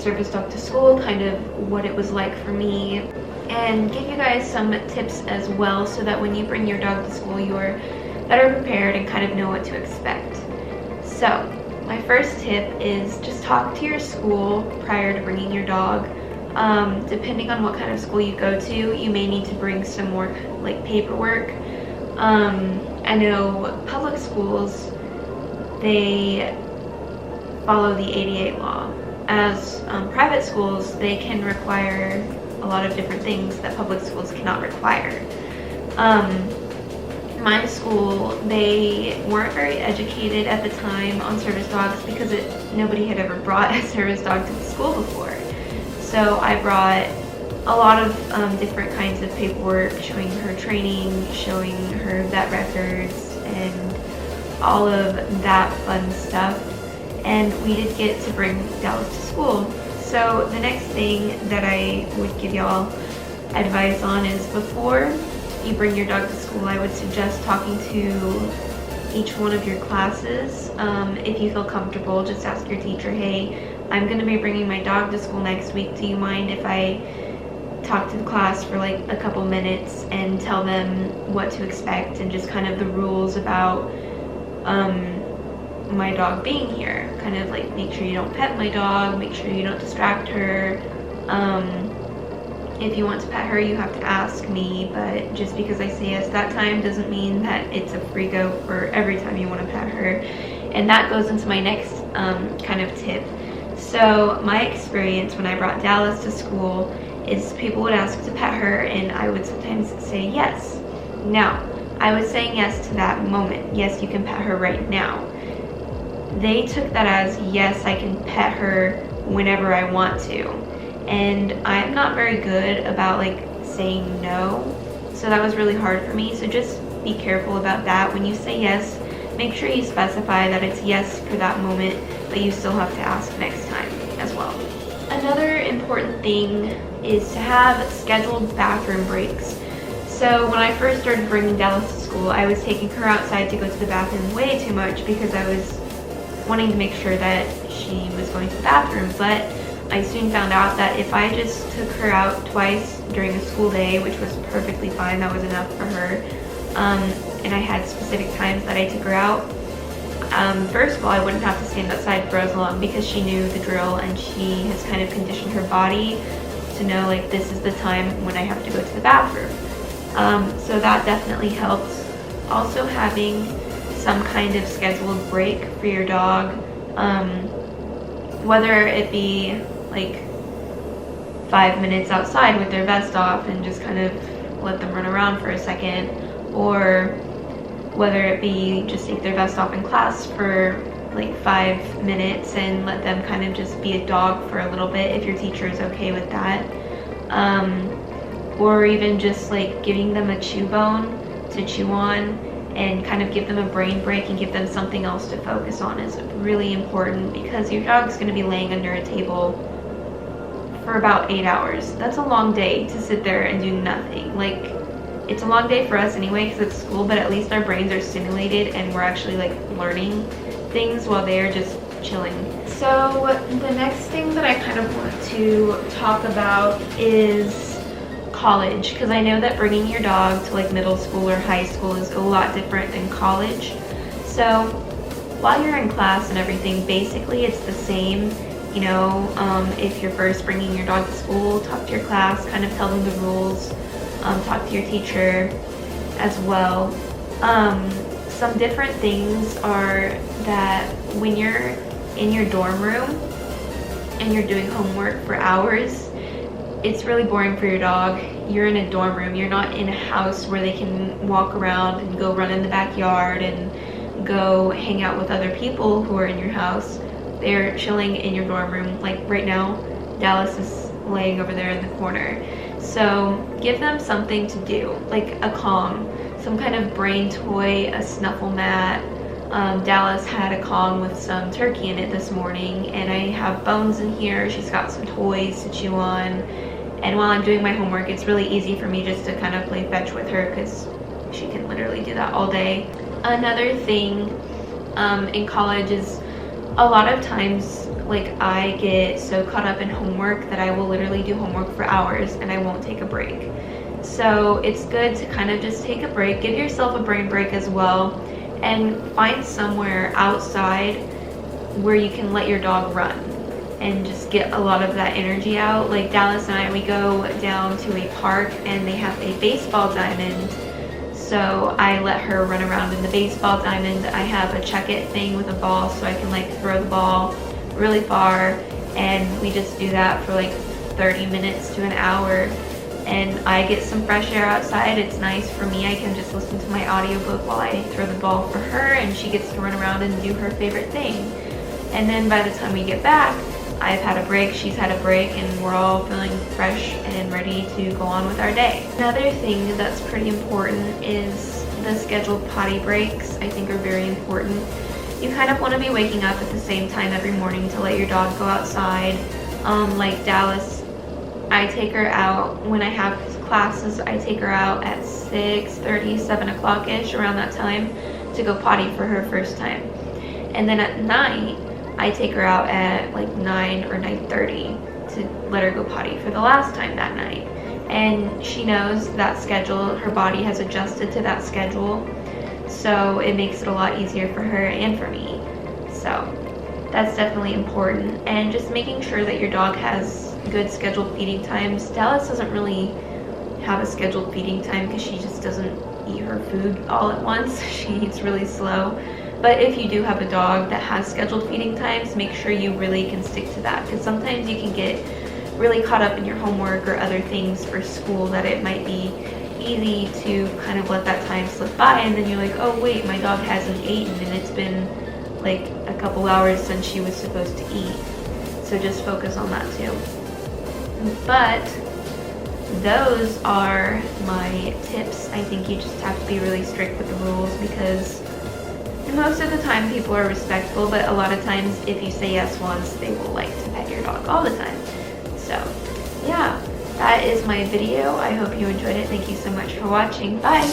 service dog to school, kind of what it was like for me, and give you guys some tips as well so that when you bring your dog to school, you're better prepared and kind of know what to expect. So my first tip is just talk to your school prior to bringing your dog. Depending on what kind of school you go to, you may need to bring some more like paperwork. I know public schools, they follow the ADA law. As private schools, they can require a lot of different things that public schools cannot require. My school, they weren't very educated at the time on service dogs because nobody had ever brought a service dog to the school before. So I brought a lot of different kinds of paperwork, showing her training, showing her vet records, and all of that fun stuff. And we did get to bring Dallas to school. So the next thing that I would give y'all advice on is before you bring your dog to school, I would suggest talking to each one of your classes. If you feel comfortable, just ask your teacher, hey, I'm going to be bringing my dog to school next week. Do you mind if I talk to the class for like a couple minutes and tell them what to expect and just kind of the rules about my dog being here? Kind of like make sure you don't pet my dog, make sure you don't distract her. If you want to pet her, you have to ask me, but just because I say yes that time doesn't mean that it's a free go for every time you want to pet her. And that goes into my next kind of tip. So my experience when I brought Dallas to school is people would ask to pet her and I would sometimes say yes. Now, I was saying yes to that moment. Yes, you can pet her right now. They took that as, yes, I can pet her whenever I want to. And I'm not very good about like saying no. So that was really hard for me. So just be careful about that. When you say yes, make sure you specify that it's yes for that moment, but you still have to ask next time as well. Another important thing is to have scheduled bathroom breaks. So when I first started bringing Dallas to school, I was taking her outside to go to the bathroom way too much because I was wanting to make sure that she was going to the bathroom. But I soon found out that if I just took her out twice during a school day, which was perfectly fine, that was enough for her, and I had specific times that I took her out, first of all, I wouldn't have to stand outside for as long because she knew the drill and she has kind of conditioned her body to know like this is the time when I have to go to the bathroom. So that definitely helps. Also having some kind of scheduled break for your dog, whether it be like 5 minutes outside with their vest off and just kind of let them run around for a second, or whether it be just take their vest off in class for like 5 minutes and let them kind of just be a dog for a little bit if your teacher is okay with that, or even just like giving them a chew bone to chew on and kind of give them a brain break and give them something else to focus on is really important, because your dog's going to be laying under a table for about 8 hours. That's a long day to sit there and do nothing. Like, it's a long day for us anyway because it's school, but at least our brains are stimulated and we're actually like learning things while they're just chilling. So the next thing that I kind of want to talk about is college, because I know that bringing your dog to like middle school or high school is a lot different than college. So while you're in class and everything, basically it's the same. You know, if you're first bringing your dog to school, talk to your class, kind of tell them the rules, talk to your teacher as well. Some different things are that when you're in your dorm room and you're doing homework for hours, it's really boring for your dog. You're in a dorm room. You're not in a house where they can walk around and go run in the backyard and go hang out with other people who are in your house. They're chilling in your dorm room. Like right now, Dallas is laying over there in the corner. So give them something to do, like a Kong, some kind of brain toy, a snuffle mat. Dallas had a Kong with some turkey in it this morning, and I have Bones in here. She's got some toys to chew on. And while I'm doing my homework, it's really easy for me just to kind of play fetch with her because she can literally do that all day. Another thing in college is a lot of times like I get so caught up in homework that I will literally do homework for hours and I won't take a break. So it's good to kind of just take a break, give yourself a brain break as well, and find somewhere outside where you can let your dog run and just get a lot of that energy out. Like Dallas and I, we go down to a park and they have a baseball diamond. So I let her run around in the baseball diamond. I have a check it thing with a ball so I can like throw the ball really far, and we just do that for like 30 minutes to an hour. And I get some fresh air outside. It's nice for me. I can just listen to my audiobook while I throw the ball for her, and she gets to run around and do her favorite thing. And then by the time we get back, I've had a break, she's had a break, and we're all feeling fresh and ready to go on with our day. Another thing that's pretty important is the scheduled potty breaks. I think are very important. You kind of want to be waking up at the same time every morning to let your dog go outside. Like Dallas, I take her out when I have classes. I take her out at 6:30, 7 o'clock-ish, around that time, to go potty for her first time. And then at night, I take her out at like 9 or 9:30 to let her go potty for the last time that night. And she knows that schedule. Her body has adjusted to that schedule. So it makes it a lot easier for her and for me. So that's definitely important. And just making sure that your dog has good scheduled feeding times. Dallas doesn't really have a scheduled feeding time because she just doesn't eat her food all at once. She eats really slow. But if you do have a dog that has scheduled feeding times, make sure you really can stick to that, because sometimes you can get really caught up in your homework or other things for school that it might be easy to kind of let that time slip by, and then you're like, oh wait, my dog hasn't eaten and it's been like a couple hours since she was supposed to eat. So just focus on that too. But those are my tips. I think you just have to be really strict with the rules, because most of the time people are respectful, but a lot of times if you say yes once, they will like to pet your dog all the time. So yeah, that is my video. I hope you enjoyed it. Thank you so much for watching. Bye.